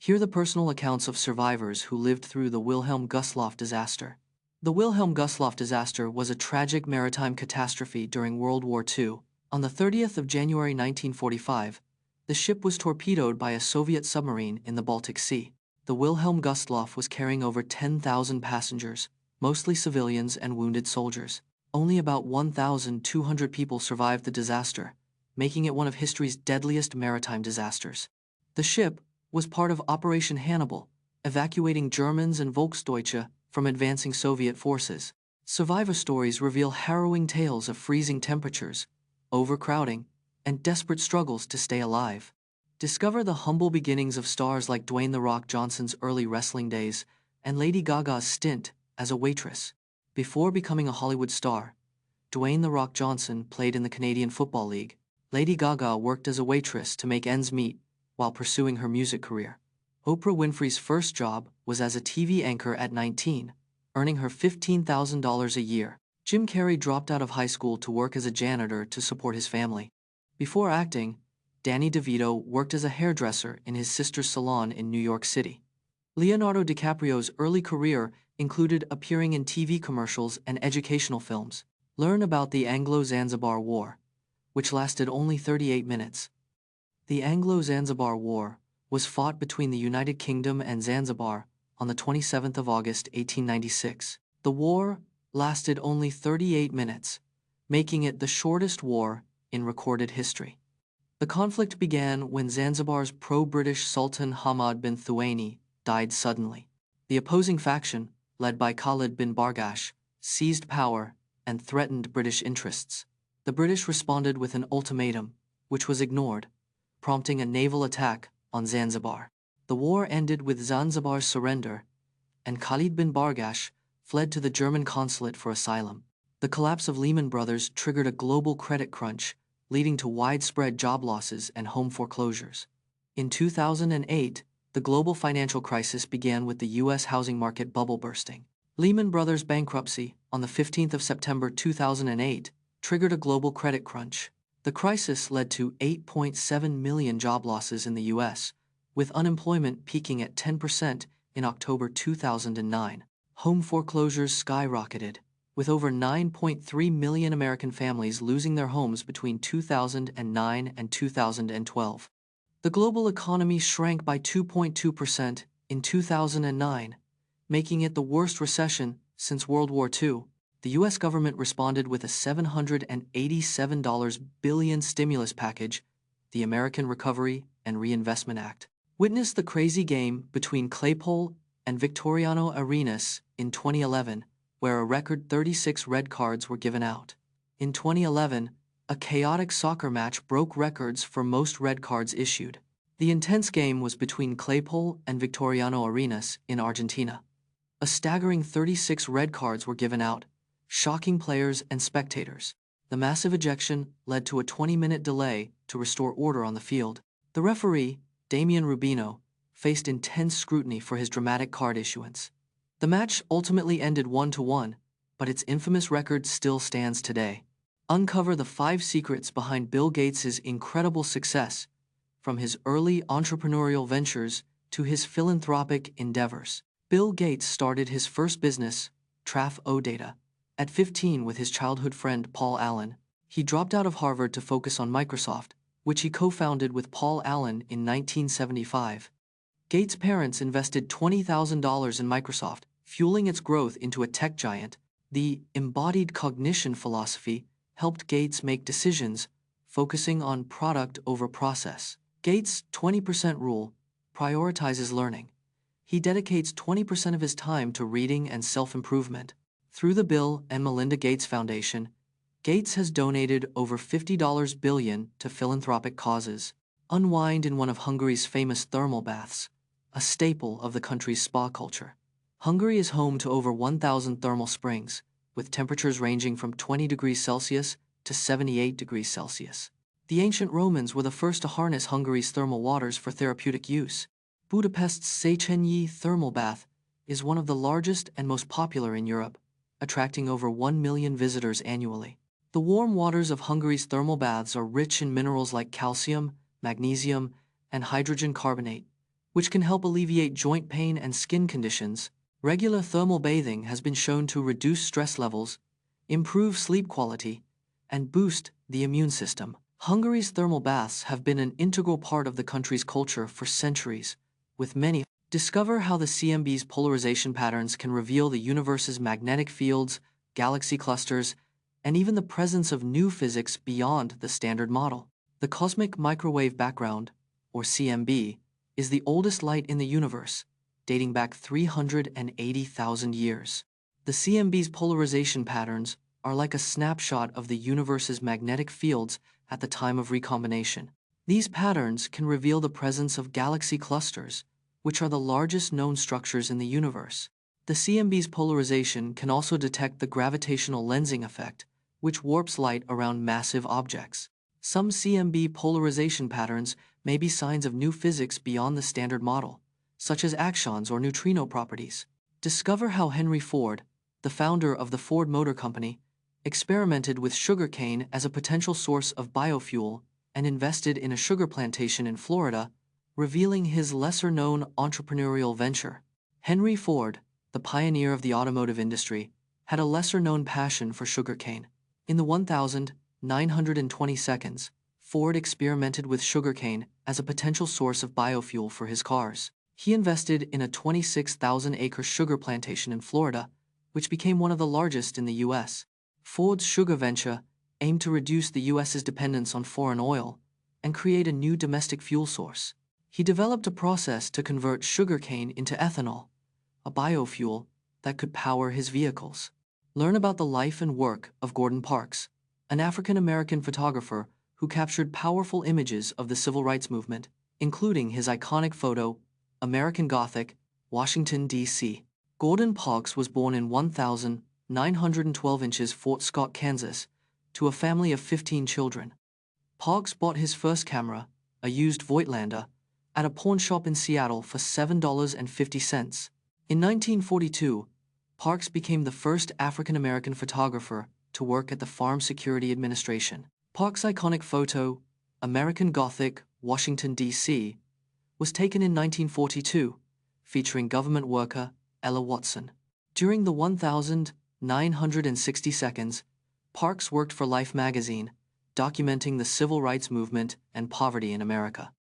Hear the personal accounts of survivors who lived through the Wilhelm Gustloff disaster. The Wilhelm Gustloff disaster was a tragic maritime catastrophe during World War II. On the 30th of January 1945, the ship was torpedoed by a Soviet submarine in the Baltic Sea. The Wilhelm Gustloff was carrying over 10,000 passengers, mostly civilians and wounded soldiers. Only about 1,200 people survived the disaster, making it one of history's deadliest maritime disasters. The ship was part of Operation Hannibal, evacuating Germans and Volksdeutsche from advancing Soviet forces. Survivor stories reveal harrowing tales of freezing temperatures, overcrowding, and desperate struggles to stay alive. Discover the humble beginnings of stars like Dwayne The Rock Johnson's early wrestling days and Lady Gaga's stint as a waitress. Before becoming a Hollywood star, Dwayne The Rock Johnson played in the Canadian Football League. Lady Gaga worked as a waitress to make ends meet while pursuing her music career. Oprah Winfrey's first job was as a TV anchor at 19, earning her $15,000 a year. Jim Carrey dropped out of high school to work as a janitor to support his family. Before acting, Danny DeVito worked as a hairdresser in his sister's salon in New York City. Leonardo DiCaprio's early career included appearing in TV commercials and educational films. Learn about the Anglo-Zanzibar War, which lasted only 38 minutes. The Anglo-Zanzibar War was fought between the United Kingdom and Zanzibar on the 27th of August 1896. The war lasted only 38 minutes, making it the shortest war in recorded history. The conflict began when Zanzibar's pro-British Sultan Hamad bin Thuwaini died suddenly. The opposing faction, led by Khalid bin Bargash, seized power and threatened British interests. The British responded with an ultimatum, which was ignored, prompting a naval attack on Zanzibar. The war ended with Zanzibar's surrender, and Khalid bin Bargash fled to the German consulate for asylum. The collapse of Lehman Brothers triggered a global credit crunch, leading to widespread job losses and home foreclosures. In 2008, the global financial crisis began with the U.S. housing market bubble bursting. Lehman Brothers' bankruptcy on the 15th of September 2008 triggered a global credit crunch. The crisis led to 8.7 million job losses in the U.S., with unemployment peaking at 10% in October 2009. Home foreclosures skyrocketed, with over 9.3 million American families losing their homes between 2009 and 2012. The global economy shrank by 2.2% in 2009, making it the worst recession since World War II. The U.S. government responded with a $787 billion stimulus package, the American Recovery and Reinvestment Act. Witness the crazy game between Claypole and Victoriano Arenas in 2011, where a record 36 red cards were given out. In 2011, a chaotic soccer match broke records for most red cards issued. The intense game was between Claypole and Victoriano Arenas in Argentina. A staggering 36 red cards were given out, shocking players and spectators. The massive ejection led to a 20-minute delay to restore order on the field. The referee, Damian Rubino, faced intense scrutiny for his dramatic card issuance. The match ultimately ended 1-1, but its infamous record still stands today. Uncover the 5 secrets behind Bill Gates' incredible success, from his early entrepreneurial ventures to his philanthropic endeavors. Bill Gates started his first business, Traf-O-Data, at 15 with his childhood friend Paul Allen. He dropped out of Harvard to focus on Microsoft, which he co-founded with Paul Allen in 1975. Gates' parents invested $20,000 in Microsoft, fueling its growth into a tech giant. The embodied cognition philosophy helped Gates make decisions, focusing on product over process. Gates' 20% rule prioritizes learning. He dedicates 20% of his time to reading and self-improvement. Through the Bill and Melinda Gates Foundation, Gates has donated over $50 billion to philanthropic causes. Unwind in one of Hungary's famous thermal baths, a staple of the country's spa culture. Hungary is home to over 1,000 thermal springs, with temperatures ranging from 20 degrees Celsius to 78 degrees Celsius. The ancient Romans were the first to harness Hungary's thermal waters for therapeutic use. Budapest's Széchenyi thermal bath is one of the largest and most popular in Europe, attracting over 1 million visitors annually. The warm waters of Hungary's thermal baths are rich in minerals like calcium, magnesium, and hydrogen carbonate, which can help alleviate joint pain and skin conditions. Regular thermal bathing has been shown to reduce stress levels, improve sleep quality, and boost the immune system. Hungary's thermal baths have been an integral part of the country's culture for centuries, with many. Discover how the CMB's polarization patterns can reveal the universe's magnetic fields, galaxy clusters, and even the presence of new physics beyond the standard model. The cosmic microwave background, or CMB, is the oldest light in the universe, dating back 380,000 years. The CMB's polarization patterns are like a snapshot of the universe's magnetic fields at the time of recombination. These patterns can reveal the presence of galaxy clusters, which are the largest known structures in the universe. The CMB's polarization can also detect the gravitational lensing effect, which warps light around massive objects. Some CMB polarization patterns may be signs of new physics beyond the standard model, such as axions or neutrino properties. Discover how Henry Ford, the founder of the Ford Motor Company, experimented with sugarcane as a potential source of biofuel and invested in a sugar plantation in Florida, revealing his lesser-known entrepreneurial venture. Henry Ford, the pioneer of the automotive industry, had a lesser-known passion for sugarcane. In the 1920 seconds, Ford experimented with sugarcane as a potential source of biofuel for his cars. He invested in a 26,000-acre sugar plantation in Florida, which became one of the largest in the U.S. Ford's sugar venture aimed to reduce the U.S.'s dependence on foreign oil and create a new domestic fuel source. He developed a process to convert sugarcane into ethanol, a biofuel that could power his vehicles. Learn about the life and work of Gordon Parks, an African-American photographer who captured powerful images of the civil rights movement, including his iconic photo, American Gothic, Washington, D.C. Gordon Parks was born in 1912 Fort Scott, Kansas, to a family of 15 children. Parks bought his first camera, a used Voigtlander, at a pawn shop in Seattle for $7.50. In 1942, Parks became the first African-American photographer to work at the Farm Security Administration. Parks' iconic photo, American Gothic, Washington, D.C., was taken in 1942, featuring government worker Ella Watson. During the 1960 seconds, Parks worked for Life magazine, documenting the civil rights movement and poverty in America.